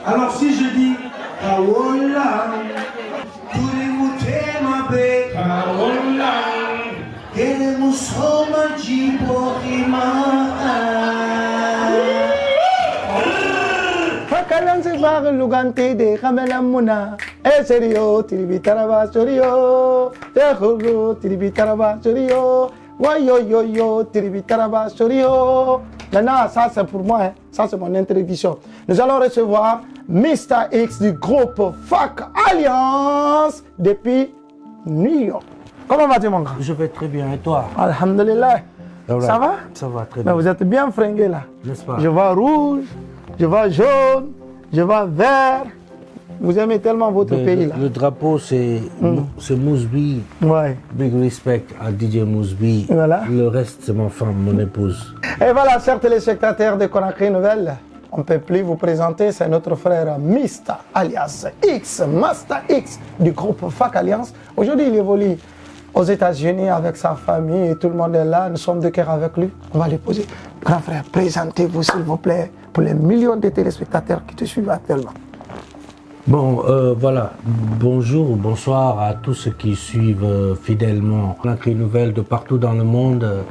Alors si je dis Kawola, tous les moutons m'appellent Kawola, et les moussons m'ont Fakalan si bakal lugante de kamelam muna. Serio, tiribitaraba serio. Tehugo, tiribitaraba serio. Yo yo yo, tiribitaraba serio. Maintenant, ça c'est pour moi, hein. Ça c'est mon introduction. Nous allons recevoir Mr. X du groupe FAK Alliance depuis New York. Comment vas-tu mon grand? Je vais très bien, et toi? Alhamdulillah. Right. Ça va? Ça va très Mais bien. vous êtes bien fringué là. N'est-ce pas? Je vois rouge, je vois jaune, je vois vert. Vous aimez tellement votre pays là. Le drapeau, c'est Mousby. Ouais. Big respect à DJ Mousby. Voilà. Le reste, c'est ma femme, mon épouse. Et voilà, chers téléspectateurs de Conakry Nouvelle, on ne peut plus vous présenter, c'est notre frère Mr. alias X, Master X du groupe FAK Alliance. Aujourd'hui, il évolue aux États-Unis avec sa famille et tout le monde est là. Nous sommes de cœur avec lui. On va lui poser. Grand frère, présentez-vous s'il vous plaît pour les millions de téléspectateurs qui te suivent actuellement. Bon, voilà. Bonjour ou bonsoir à tous ceux qui suivent fidèlement Conakry Nouvelle de partout dans le monde.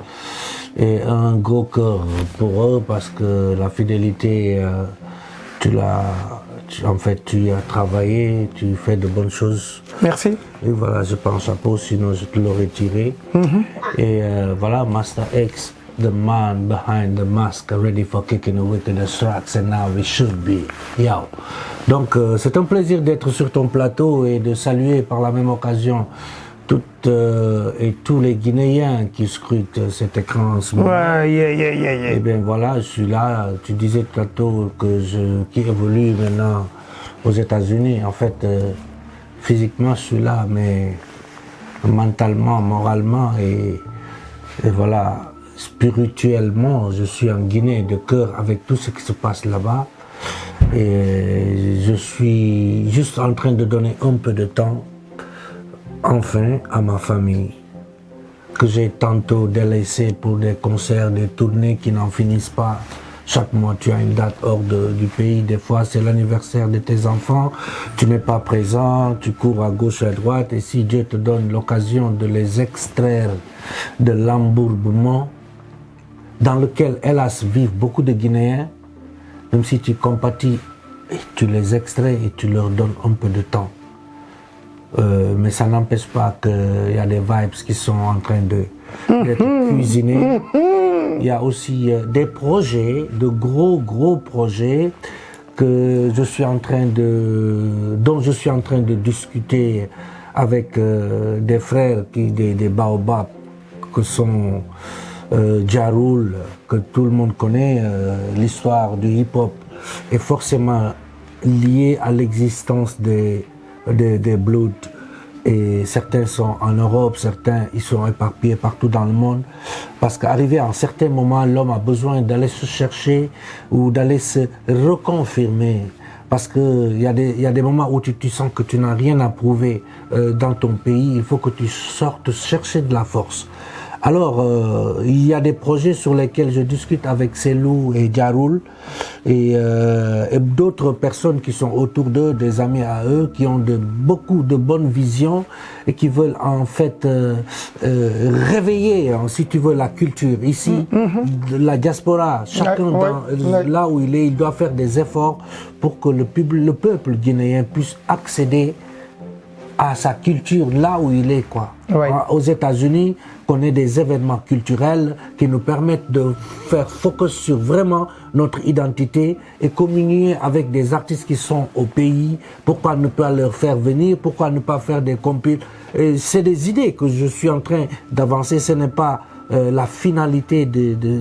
Et un gros cœur pour eux parce que la fidélité, tu as travaillé, tu fais de bonnes choses. Merci. Et voilà, je prends un chapeau, sinon je te l'aurais tiré. Et voilà, Master X, the man behind the mask, ready for kicking the wickedest tracks, and now we should be. Yo. Donc, c'est un plaisir d'être sur ton plateau et de saluer par la même occasion toutes et tous les Guinéens qui scrutent cet écran en ce moment. Ouais, yeah. Eh bien voilà, je suis là. Tu disais tantôt qui évolue maintenant aux États-Unis. En fait, physiquement, je suis là, mais mentalement, moralement et voilà, spirituellement, je suis en Guinée de cœur avec tout ce qui se passe là-bas. Et je suis juste en train de donner un peu de temps, enfin, à ma famille, que j'ai tantôt délaissé pour des concerts, des tournées qui n'en finissent pas. Chaque mois, tu as une date hors du pays. Des fois, c'est l'anniversaire de tes enfants. Tu n'es pas présent, tu cours à gauche et à droite. Et si Dieu te donne l'occasion de les extraire de l'embourbement dans lequel, hélas, vivent beaucoup de Guinéens, même si tu compatis, tu les extrais et tu leur donnes un peu de temps. Mais ça n'empêche pas qu'il y a des vibes qui sont en train d'être cuisinés. Il y a aussi des projets, de gros projets dont je suis en train de discuter avec des frères, des baobabs, que sont Ja Rule, que tout le monde connaît. L'histoire du hip-hop est forcément liée à l'existence des Bloods. Et certains sont en Europe, certains ils sont éparpillés partout dans le monde. Parce qu'arrivé à un certain moment, l'homme a besoin d'aller se chercher ou d'aller se reconfirmer. Parce qu'il y a des moments où tu sens que tu n'as rien à prouver dans ton pays. Il faut que tu sortes chercher de la force. Alors, il y a des projets sur lesquels je discute avec Selou et Ja Rule et d'autres personnes qui sont autour d'eux, des amis à eux, qui ont beaucoup de bonnes visions et qui veulent en fait réveiller, si tu veux, la culture ici, la diaspora. Chacun là où il est, il doit faire des efforts pour que le peuple guinéen puisse accéder à sa culture là où il est, quoi. Ouais. Aux États-Unis, qu'on ait des événements culturels qui nous permettent de faire focus sur vraiment notre identité et communier avec des artistes qui sont au pays. Pourquoi ne pas leur faire venir? Pourquoi ne pas faire des compiles? C'est des idées que je suis en train d'avancer. Ce n'est pas la finalité,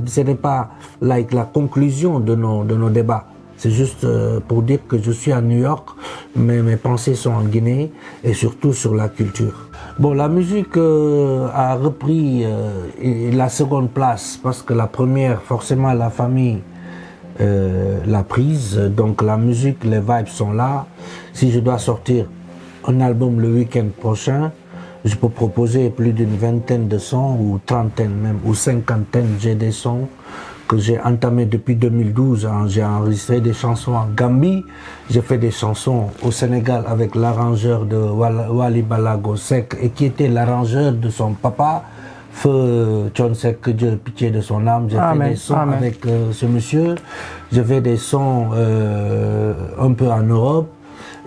ce n'est pas la conclusion de nos débats. C'est juste pour dire que je suis à New York, mais mes pensées sont en Guinée et surtout sur la culture. Bon, la musique a repris la seconde place parce que la première, forcément, la famille l'a prise. Donc la musique, les vibes sont là. Si je dois sortir un album le week-end prochain, je peux proposer plus d'une vingtaine de sons, ou trentaine même, ou cinquantaine, j'ai des sons que j'ai entamé depuis 2012. Hein. J'ai enregistré des chansons en Gambie, j'ai fait des chansons au Sénégal avec l'arrangeur de Wali Balago Seck et qui était l'arrangeur de son papa, Feu Thione Seck, que Dieu ait pitié de son âme. J'ai fait des sons avec ce monsieur, j'ai fait des sons un peu en Europe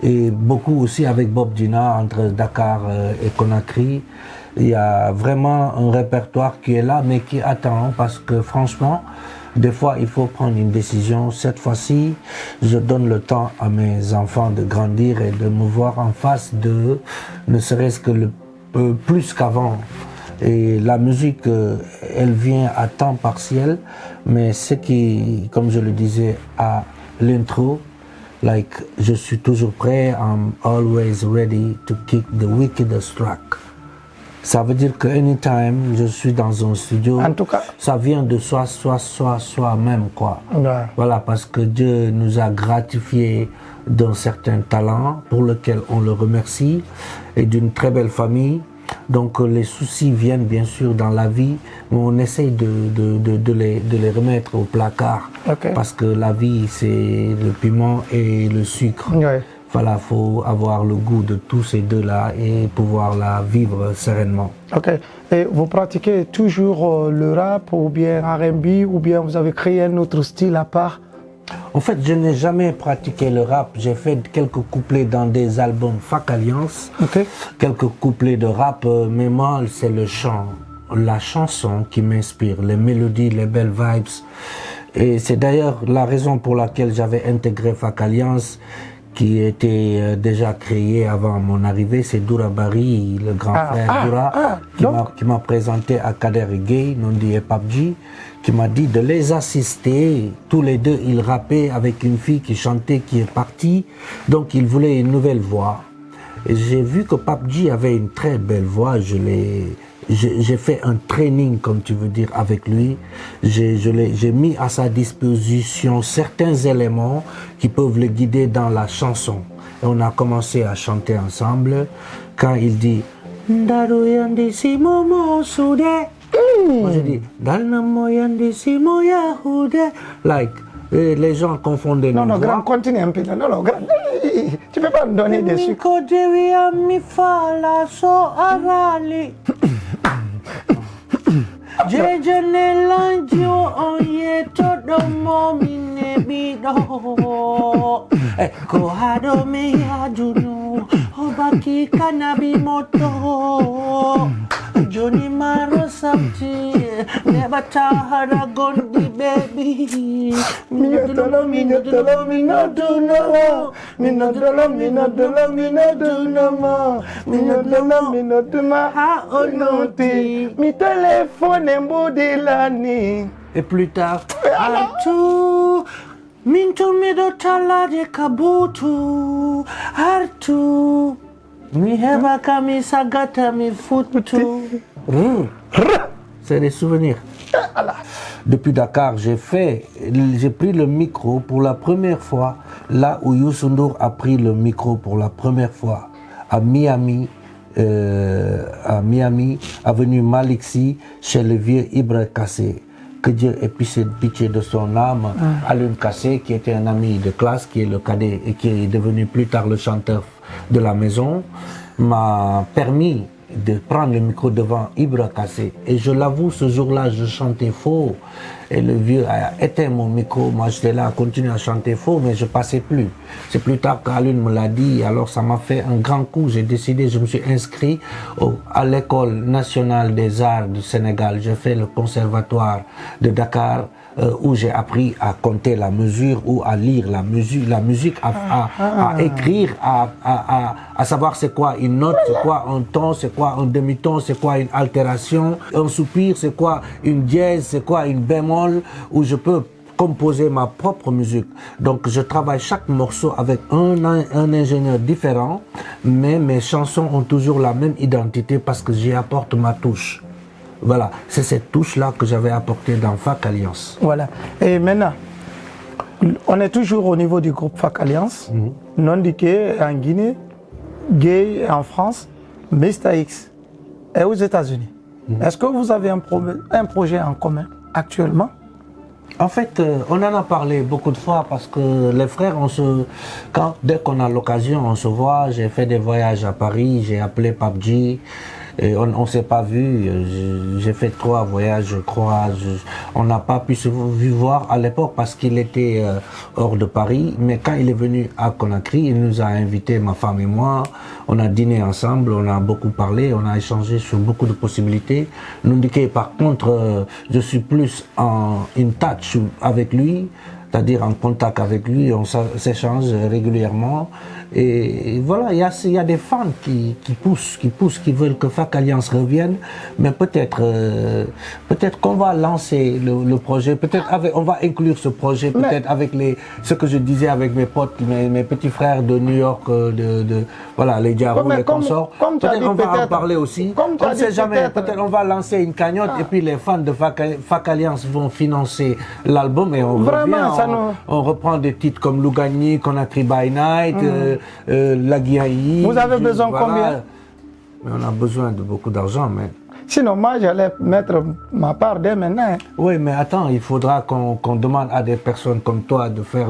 et beaucoup aussi avec Bob Dina entre Dakar et Conakry. Il y a vraiment un répertoire qui est là, mais qui attend, parce que franchement, des fois, il faut prendre une décision. Cette fois-ci, je donne le temps à mes enfants de grandir et de me voir en face d'eux, ne serait-ce que plus qu'avant. Et la musique, elle vient à temps partiel, mais ce qui, comme je le disais à l'intro, like, je suis toujours prêt, I'm always ready to kick the wickedest track. Ça veut dire que anytime je suis dans un studio, en tout cas, ça vient de soi-même, quoi. Ouais. Voilà, parce que Dieu nous a gratifiés d'un certain talent pour lequel on le remercie et d'une très belle famille. Donc les soucis viennent bien sûr dans la vie, mais on essaye de les remettre au placard. Okay. Parce que la vie, c'est le piment et le sucre. Ouais. Voilà, il faut avoir le goût de tous ces deux-là et pouvoir la vivre sereinement. Ok. Et vous pratiquez toujours le rap ou bien R&B ou bien vous avez créé un autre style à part? En fait, je n'ai jamais pratiqué le rap. J'ai fait quelques couplets dans des albums Fac Alliance, quelques couplets de rap, mais moi, c'est le chant, la chanson qui m'inspire, les mélodies, les belles vibes. Et c'est d'ailleurs la raison pour laquelle j'avais intégré Fac Alliance, qui était déjà créé avant mon arrivée. C'est Doura Bari, le grand frère Doura, qui m'a présenté à Kader Gueye, Nondi et PAPG, qui m'a dit de les assister. Tous les deux, ils rappaient avec une fille qui chantait, qui est partie. Donc, ils voulaient une nouvelle voix. Et j'ai vu que PAPG avait une très belle voix. J'ai fait un training, comme tu veux dire, avec lui. J'ai mis à sa disposition certains éléments qui peuvent le guider dans la chanson. Et on a commencé à chanter ensemble. Quand il dit moi je dis like, les gens confondaient nos voix. Grand, continue un peu. Non, grand. Tu peux pas me donner des sucres. Johnny Maro Sabji, never Tahara Gondi baby. Et plus tard, Artu, Minto Medo Tala de Kabutu, Artu. C'est des souvenirs. Depuis Dakar, j'ai pris le micro pour la première fois, là où Youssou N'Dour a pris le micro pour la première fois, à Miami, avenue Maliksi, chez le vieux Ibra Kassé. Que Dieu ait pitié de son âme. Alun Kassé, qui était un ami de classe, qui est le cadet et qui est devenu plus tard le chanteur de la maison, m'a permis de prendre le micro devant Ibra Kassé. Et je l'avoue, ce jour-là, je chantais faux. Et le vieux a éteint mon micro. Moi, j'étais là à continuer à chanter faux, mais je passais plus. C'est plus tard qu'Alun me l'a dit. Alors, ça m'a fait un grand coup. J'ai décidé, je me suis inscrit à l'École nationale des arts du Sénégal. J'ai fait le conservatoire de Dakar, où j'ai appris à compter la mesure ou à lire la musique, à écrire, à savoir c'est quoi une note, c'est quoi un ton, c'est quoi un demi-ton, c'est quoi une altération, un soupir, c'est quoi une dièse, c'est quoi une bémol, où je peux composer ma propre musique. Donc je travaille chaque morceau avec un ingénieur différent, mais mes chansons ont toujours la même identité parce que j'y apporte ma touche. Voilà, c'est cette touche-là que j'avais apportée dans Fac Alliance. Voilà. Et maintenant, on est toujours au niveau du groupe Fac Alliance, Nondiké en Guinée, Gay en France, Mr X est aux États-Unis. Est-ce que vous avez un projet en commun actuellement? En fait, on en a parlé beaucoup de fois parce que les frères, dès qu'on a l'occasion, on se voit. J'ai fait des voyages à Paris, j'ai appelé PUBG. Et on ne s'est pas vu, j'ai fait 3 voyages, je crois. On n'a pas pu se voir à l'époque parce qu'il était hors de Paris. Mais quand il est venu à Conakry, il nous a invités, ma femme et moi. On a dîné ensemble, on a beaucoup parlé, on a échangé sur beaucoup de possibilités. Nundike, par contre, je suis plus en in touch avec lui, c'est-à-dire en contact avec lui, on s'échange régulièrement. Et voilà, il y a des fans qui poussent, qui veulent que FAC Alliance revienne, mais peut-être qu'on va lancer le projet, on va inclure ce projet, peut-être avec ce que je disais avec mes potes, mes petits frères de New York, voilà, les Diarou, les consorts. Peut-être on va en parler aussi. On ne sait jamais, peut-être on va lancer une cagnotte et puis les fans de FAC Alliance vont financer l'album et on revient, on reprend des titres comme Lugani, Conakry by Night, La Guiaï. Vous avez besoin combien? Mais on a besoin de beaucoup d'argent, mais... Sinon, moi, j'allais mettre ma part dès maintenant. Oui, mais attends, il faudra qu'on demande à des personnes comme toi de faire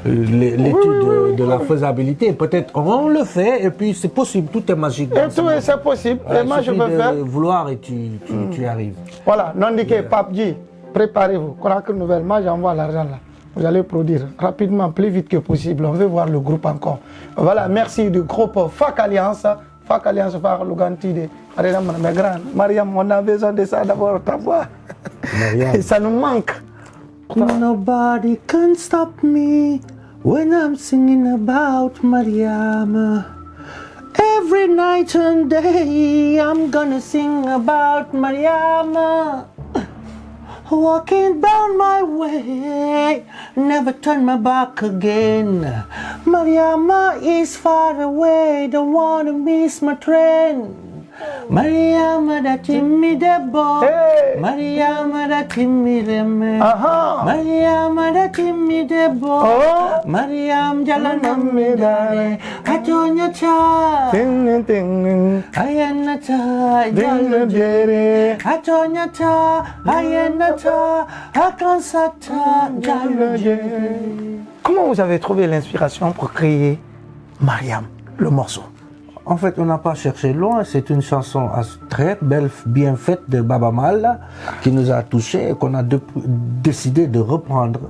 l'étude de la faisabilité. Peut-être on le fait et puis c'est possible, tout est magique. Et tout c'est possible. Et moi, je peux faire. Vouloir et tu arrives. Voilà, Nondike, PUBG, préparez-vous. Conakry Nouvelle, moi, j'envoie l'argent là. Vous allez produire rapidement, plus vite que possible. On veut voir le groupe encore. Voilà, merci du groupe FAC Alliance. FAC Alliance par Lugantide. Mariam, on a besoin de ça d'abord, ta voix. Et ça nous manque. Nobody can stop me when I'm singing about Mariam. Every night and day I'm gonna sing about Mariam. Walking down my way, never turn my back again. Mariama is far away, don't wanna miss my train. Mariama da timmi debbo, Mariama da timmi remme, Mariama da timmi debbo, Mariam jalanammi dare, atonya cha, ayana cha, jalajere, atonya cha, ayana cha, akansata, jalajere. Comment vous avez trouvé l'inspiration pour créer Mariam, le morceau? En fait, on n'a pas cherché loin. C'est une chanson très belle, bien faite de Baba Mal qui nous a touchés et qu'on a décidé de reprendre.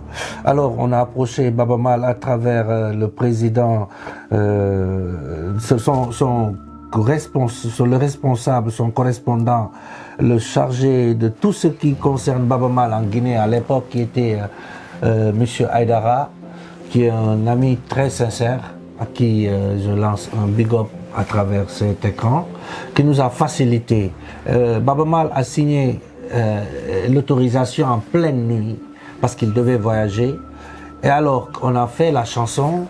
Alors, on a approché Baba Mal à travers le président, son responsable, son correspondant, le chargé de tout ce qui concerne Baba Mal en Guinée à l'époque, qui était Monsieur Aïdara, qui est un ami très sincère, à qui je lance un big up à travers cet écran, qui nous a facilité. Baba Mal a signé l'autorisation en pleine nuit parce qu'il devait voyager. Et alors, on a fait la chanson.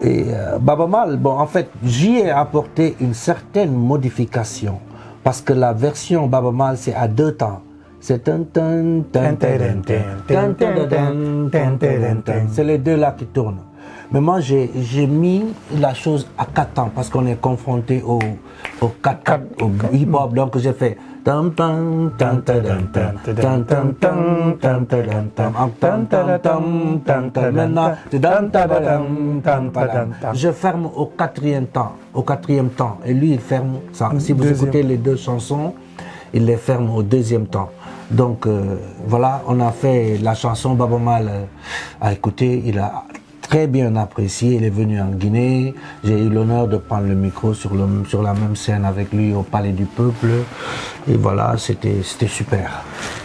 Et Baba Mal, bon, en fait, j'y ai apporté une certaine modification parce que la version Baba Mal, c'est à 2 temps. C'est c'est les 2 là qui tournent. Mais moi, j'ai mis la chose à 4 temps parce qu'on est confronté au 4 au hip-hop. Donc, j'ai fait maintenant, je ferme au 4e temps. Au 4e temps. Et lui, il ferme ça. Si vous écoutez les 2 chansons, il les ferme au 2e temps. Donc, voilà, on a fait la chanson. Baba Mal a écouté, il a très bien apprécié, il est venu en Guinée, j'ai eu l'honneur de prendre le micro sur la même scène avec lui au Palais du Peuple, et voilà, c'était super.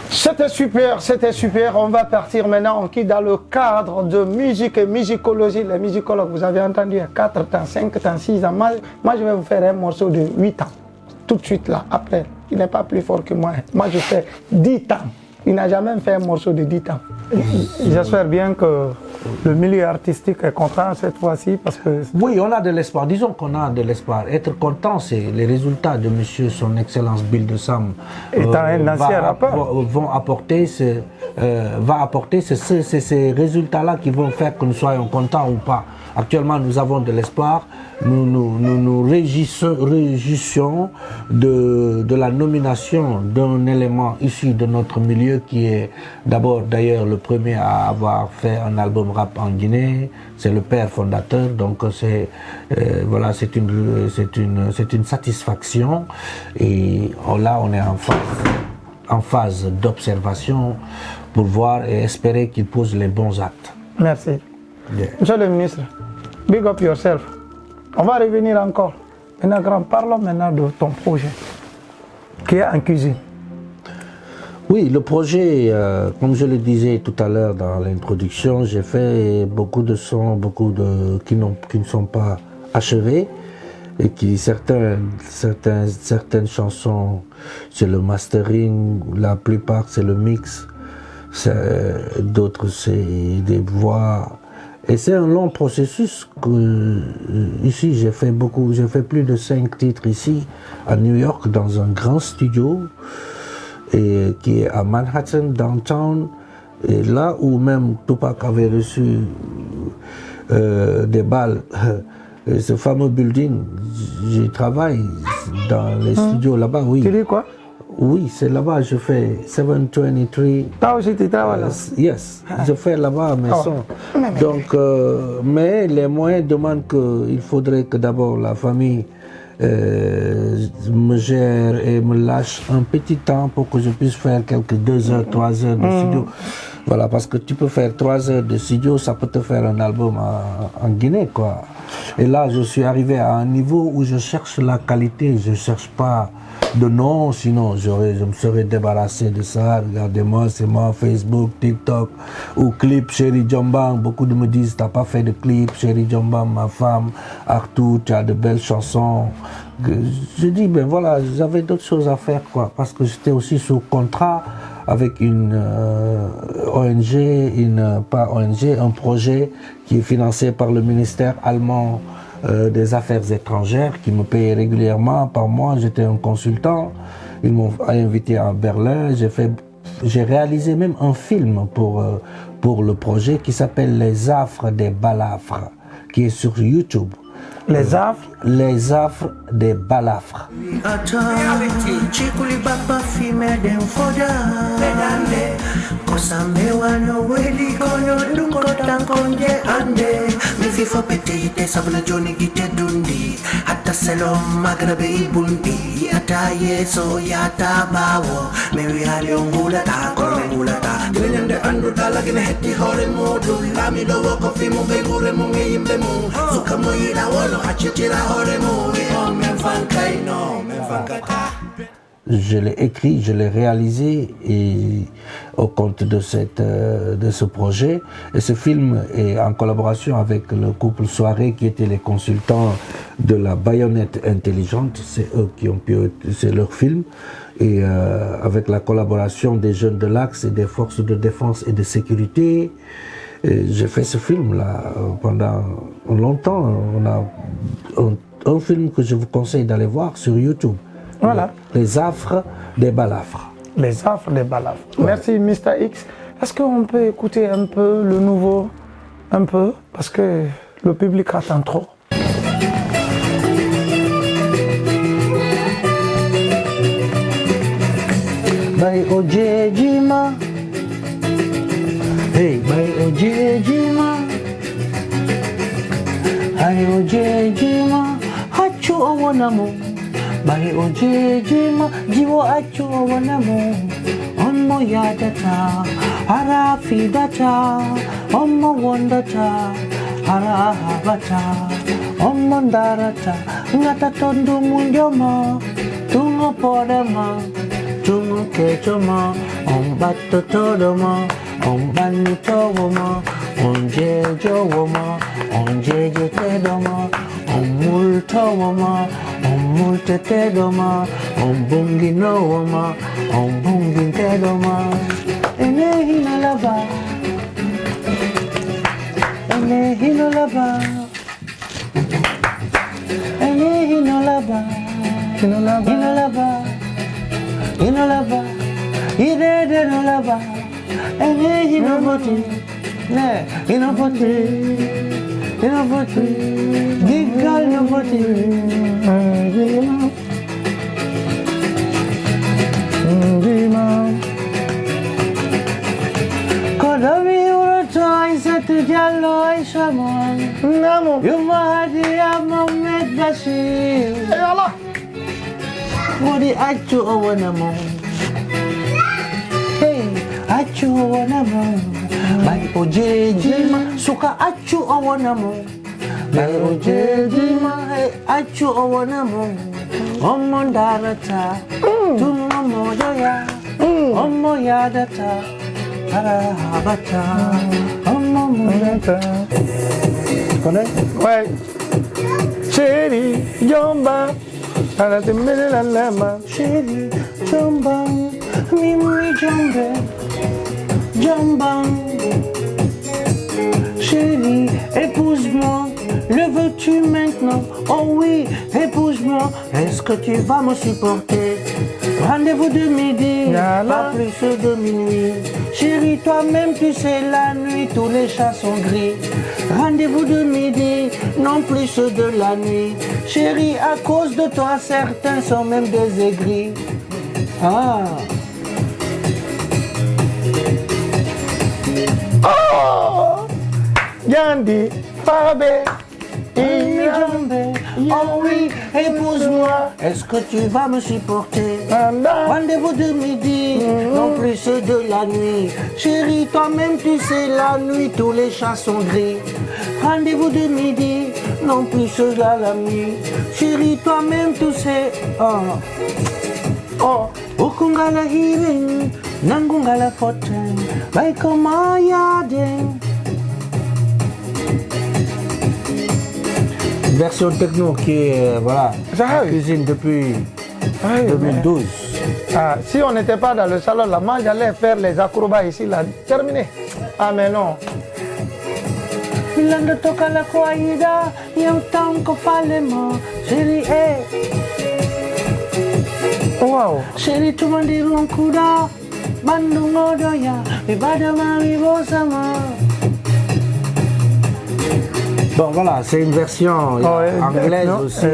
C'était super, on va partir maintenant, on quitte dans le cadre de musique et musicologie, les musicologues, vous avez entendu, 4 temps, 5 temps, 6 ans, moi je vais vous faire un morceau de 8 ans, tout de suite là, après, il n'est pas plus fort que moi je fais 10 temps, il n'a jamais fait un morceau de 10 temps, j'espère bien que le milieu artistique est content cette fois-ci parce que... Oui, on a de l'espoir. Disons qu'on a de l'espoir. Être content, c'est les résultats de Monsieur Son Excellence Bill de Sam. Étant un ancien rappeur. Vont apporter ces résultats-là qui vont faire que nous soyons contents ou pas. Actuellement, nous avons de l'espoir. Nous réjouissons de la nomination d'un élément issu de notre milieu qui est d'abord d'ailleurs le premier à avoir fait un album rap en Guinée. C'est le père fondateur, donc c'est une satisfaction. Et là, on est en phase d'observation pour voir et espérer qu'il pose les bons actes. Merci. Yeah. Monsieur le ministre, big up yourself. On va revenir encore. Maintenant, parlons maintenant de ton projet qui est en cuisine. Oui, le projet, comme je le disais tout à l'heure dans l'introduction, j'ai fait beaucoup de sons, qui ne sont pas achevés. Et qui certaines chansons, c'est le mastering, la plupart c'est le mix, d'autres c'est des voix. Et c'est un long processus que ici j'ai fait plus de 5 titres ici à New York dans un grand studio et qui est à Manhattan, downtown, et là où même Tupac avait reçu des balles. Ce fameux building, j'y travaille dans les studios là-bas, oui. Tu dis quoi? Oui, c'est là-bas, je fais 723. Toi aussi, tu travailles là? Yes, je fais là-bas mes sons. Donc, mais les moyens demandent qu'il faudrait que d'abord la famille me gère et me lâche un petit temps pour que je puisse faire quelques 2 heures, 3 heures de studio. Voilà, parce que tu peux faire 3 heures de studio, ça peut te faire un album en Guinée, quoi. Et là, je suis arrivé à un niveau où je cherche la qualité, je ne cherche pas de nom, sinon je me serais débarrassé de ça. Regardez-moi, c'est moi, Facebook, TikTok, ou clip Chéri Djombang. Beaucoup de me disent, t'as pas fait de clip, Chéri Djombang, ma femme, Arthur, tu as de belles chansons. Je dis, ben voilà, j'avais d'autres choses à faire, quoi, parce que j'étais aussi sous contrat avec une ONG, pas ONG, un projet qui est financé par le ministère allemand des Affaires étrangères qui me payait régulièrement par mois. J'étais un consultant. Ils m'ont invité à Berlin. J'ai réalisé même un film pour le projet qui s'appelle Les Affres des Balafres, qui est sur YouTube. Les affres? Les affres des balafres. Je l'ai écrit, je l'ai réalisé et au compte de ce projet. Et ce film est en collaboration avec le couple Soirée qui étaient les consultants de la baïonnette intelligente. C'est eux qui ont pu, c'est leur film. Et avec la collaboration des jeunes de l'Axe et des forces de défense et de sécurité. J'ai fait ce film-là pendant longtemps. On a un film que je vous conseille d'aller voir sur YouTube. Voilà. Les affres des balafres. Les affres des balafres. Ouais. Merci Mr X. Est-ce qu'on peut écouter un peu le nouveau? Un peu, parce que le public attend trop. Bay Ojejima. Hey, Bay Ojejima. Bay Ojejima. Hachu awanamu. Bay Ojejima. Jiwo hachu awanamu. Onmo yadata. Harafi data. Onmo wondata. Harahabata. Onmo darata. Ngata tondu munjoma. Tungo podama. Tungo kechoma. Ombato todoma. Ombani towoma. Onjejo woma. Onjejo tedoma. Omul towoma. Omul tetedoma. Ombungi nowoma. Ombungi tedoma. Enehi nalaba. Hinolaba. Hinolaba. Hinolaba. Hinolaba. Hinolaba. Hinoboti. Hinoboti. Hinoboti. Gigal noboti. Kodami urotoy sa tujaloy shamon. Namo. Yumahadi Mohamed Bashir. Eh Allah. Modi achu awanamo. Hey, achu awanamo. Bai ojejima suka achu awanamo. Bai ojejima hey achu awanamo. Omondarata. Tumo mojoya. Omo yadata. Harabata. Omo mojoya. Tu connais? Ouais. Chérie, Yomba. Chérie, Jambang, Mimi Jambe, Jambang. Chérie, épouse-moi, le veux-tu maintenant? Oh oui, épouse-moi, est-ce que tu vas me supporter? Rendez-vous de midi, pas plus de minuit. Chérie, toi-même tu sais, la nuit, tous les chats sont gris. Rendez-vous de midi, non plus de la nuit. Chérie, à cause de toi, certains sont même des aigris. Ah. Oh! Gandhi, Fabé. Oh oui, épouse-moi, est-ce que tu vas me supporter? Rendez-vous de midi, non plus de la nuit. Chérie, toi-même tu sais, la nuit, tous les chats sont gris. Rendez-vous de midi, non plus de la nuit. Chérie, toi-même tu sais. Oh. Oh. Ukungala healing, nangungala foten, baikoma yading. Version techno qui est voilà, cuisine depuis 2012. Ah, si on n'était pas dans le salon là-bas, j'allais faire les acrobats ici, là, terminé. Ah mais non. Filando toca la kwaida, yang tanko falemo, chérie Wow. Chérie tu mandiru kuda, Bandung odoya, ibada mami bosama. Bon voilà, c'est une version anglaise aussi.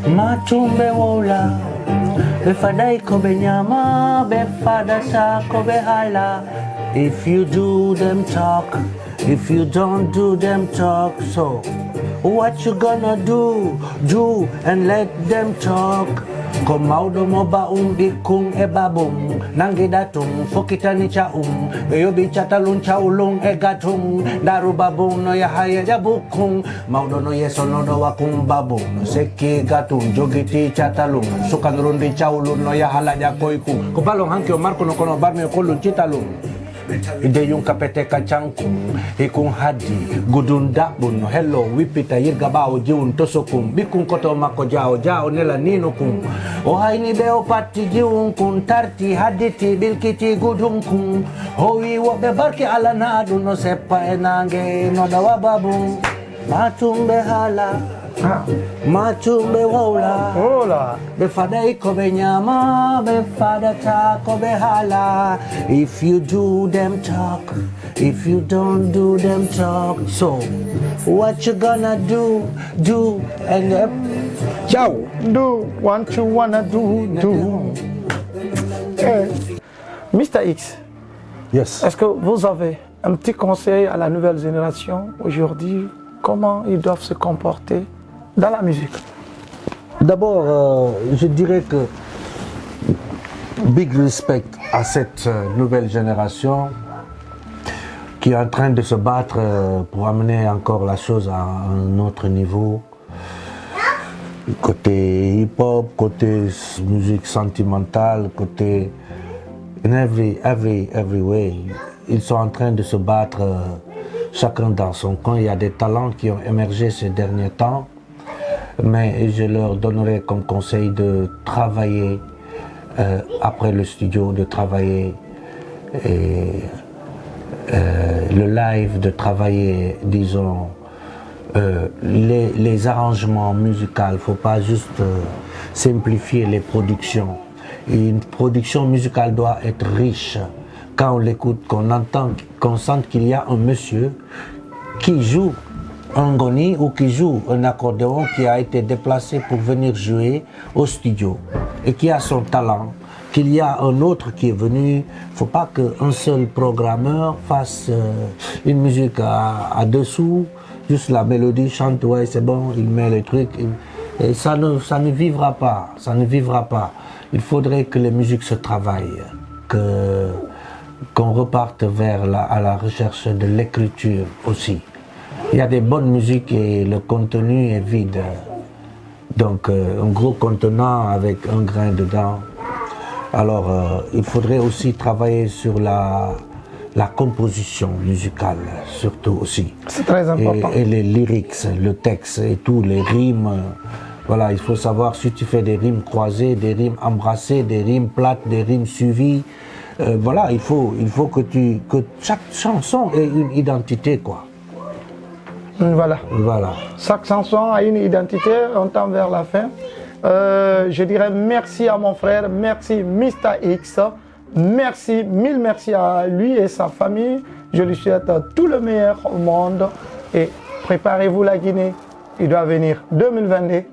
Matumbe wola, befadai kobe nyama, befada sa kobe hala. If you do them talk, if you don't do them talk, so what you gonna do? Do and let them talk. Komaudo moba bikung ebabung nangidatung fokitani chaung beyobi chatalun chaulung egatung darubabung no yahaya jabukung maudo no yesono do wakung babung no seki gatung jogiti chatalung sukanurundi chaulun no yahala jakoiku kopalong hankyo marko no kono barme kolun chitalung ide yung kapete kacangkung ikung hadi gudunda bun hello wipita yirga bao jiun tosokum bikung koto mako jao jao nela nino kung ohai ni beo pati jiun kun tarti haditi bilkiti gudung kung hoi wo bebarki ala nadu no sepa enange no dawa babung matumbe hala Machumbe wola, Hola. befada ikobe nyama, befada ta kobe hala. If you do them talk, if you don't do them talk. So, what you gonna do, and Ciao. Do what you wanna do. Eh, Mr. X, Yes. est-ce que vous avez un petit conseil à la nouvelle génération aujourd'hui? Comment ils doivent se comporter dans la musique? D'abord, je dirais que big respect à cette nouvelle génération qui est en train de se battre pour amener encore la chose à un autre niveau. Côté hip-hop, côté musique sentimentale, côté in every way. Ils sont en train de se battre chacun dans son coin. Il y a des talents qui ont émergé ces derniers temps. Mais je leur donnerai comme conseil de travailler après le studio, de travailler le live, de travailler, disons, les arrangements musicaux. Il ne faut pas juste simplifier les productions. Une production musicale doit être riche. Quand on l'écoute, qu'on entend, qu'on sente qu'il y a un monsieur qui joue un goni ou qui joue un accordéon qui a été déplacé pour venir jouer au studio et qui a son talent, qu'il y a un autre qui est venu. Il ne faut pas qu'un seul programmeur fasse une musique à 2 sous, juste la mélodie, chante, ouais c'est bon, il met les trucs. Et ça ne vivra pas, ça ne vivra pas. Il faudrait que les musiques se travaillent, qu'on reparte à la recherche de l'écriture aussi. Il y a des bonnes musiques et le contenu est vide. Donc un gros contenant avec un grain dedans. Alors il faudrait aussi travailler sur la composition musicale, surtout aussi. C'est très important. Et les lyrics, le texte et tout, les rimes. Voilà, il faut savoir si tu fais des rimes croisées, des rimes embrassées, des rimes plates, des rimes suivies. Voilà, il faut que chaque chanson ait une identité, quoi. Voilà. Voilà. Chaque chanson a une identité, on tend vers la fin. Je dirais merci à mon frère, merci Mr X, merci, mille merci à lui et sa famille. Je lui souhaite tout le meilleur au monde et préparez-vous la Guinée. Il doit venir 2022.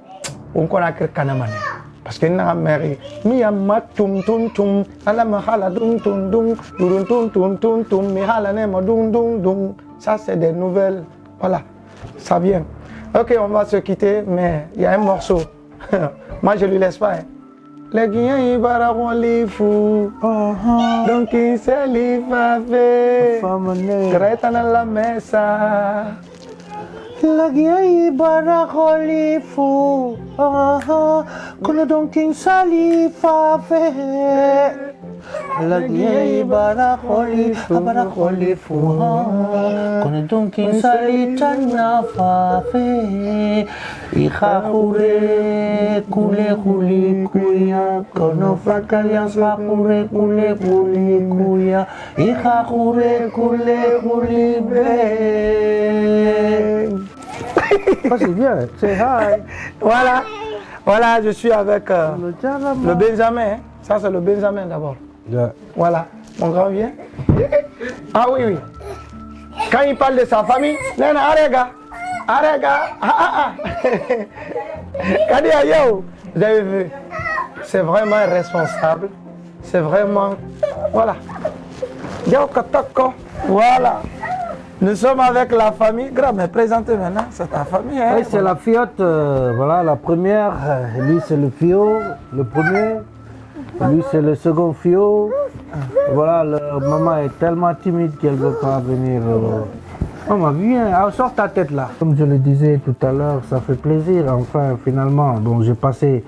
On connaît que Kanamane. Parce que n'a mère miyama tum tum tum ala mahala dum tum dum dum tum tum tum tum mihala nema dum dum dum. Ça c'est des nouvelles. Voilà, ça vient. Ok, on va se quitter, mais il y a un morceau. Moi je lui laisse pas. Les Guinéens ils barreront les fous. Donc ils se livrent. Greta dans la mesa. Lagi barakoli fu, kono donkin sali fafe. Lagi barakoli fu, kono donkin sali tana fafe. Ika kule kuya, kono fakalian sa kule kuya. Ika kule be. Oh, c'est bien, c'est hi. Voilà, je suis avec le Benjamin. Hein. Ça, c'est le Benjamin d'abord. Yeah. Voilà, mon grand vient. Ah oui. Quand il parle de sa famille, Nena, arega. Quand il dit yo, vous avez vu, c'est vraiment responsable. C'est vraiment. Voilà. Voilà. Nous sommes avec la famille. Grand, mais présentez maintenant, c'est ta famille. Hein? Oui, c'est la fillette, voilà, la première. Lui, c'est le fio, le premier. Lui, c'est le second fio. Voilà, maman est tellement timide qu'elle ne veut pas venir. Maman, viens, sors ta tête là. Comme je le disais tout à l'heure, ça fait plaisir, enfin, finalement. Bon, j'ai passé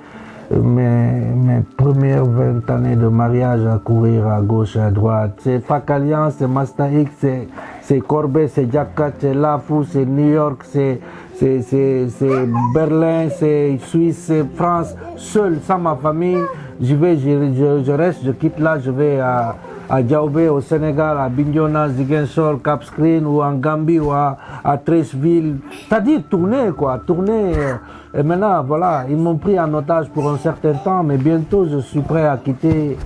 mes premières 20 années de mariage à courir à gauche et à droite. C'est Fakalian, c'est Master X, c'est Corbet, c'est Jackat, c'est Lafou, c'est New York, c'est Berlin, c'est Suisse, c'est France. Seul, sans ma famille, je reste, je quitte là, je vais à Diaoubé au Sénégal, à Bignona, Ziguinchor, Cap Skirring ou en Gambie ou à Treichville. C'est-à-dire tourner quoi, tourner. Et maintenant, voilà, ils m'ont pris en otage pour un certain temps, mais bientôt je suis prêt à quitter.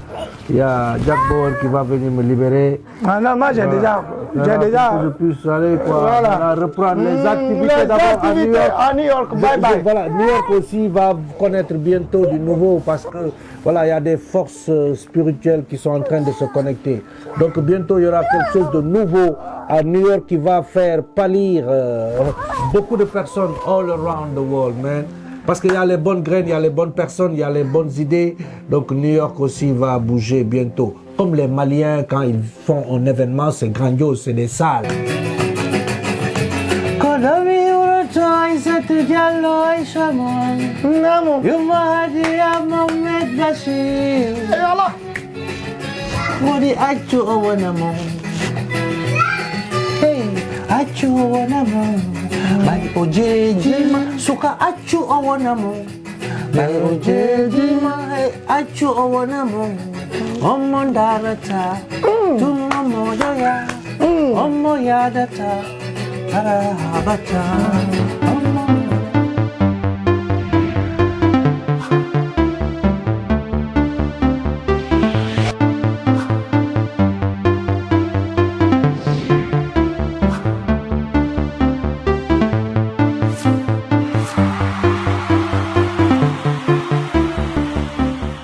Il y a Jack Bauer qui va venir me libérer. Ah non, moi j'ai déjà. Pour que je puisse aller quoi, voilà. Reprendre les activités d'abord à New York. Bye bye. Voilà, New York aussi va connaître bientôt du nouveau parce que voilà, il y a des forces spirituelles qui sont en train de se connecter. Donc bientôt il y aura quelque chose de nouveau à New York qui va faire pâlir beaucoup de personnes all around the world, man. Parce qu'il y a les bonnes graines, il y a les bonnes personnes, il y a les bonnes idées. Donc New York aussi va bouger bientôt. Comme les Maliens, quand ils font un événement, c'est grandiose, c'est des salles. Bai ojejima suka achu awanamo. Bai ojejima achu awanamo. Omondarata tumamodoya Omo yadata, arahabata.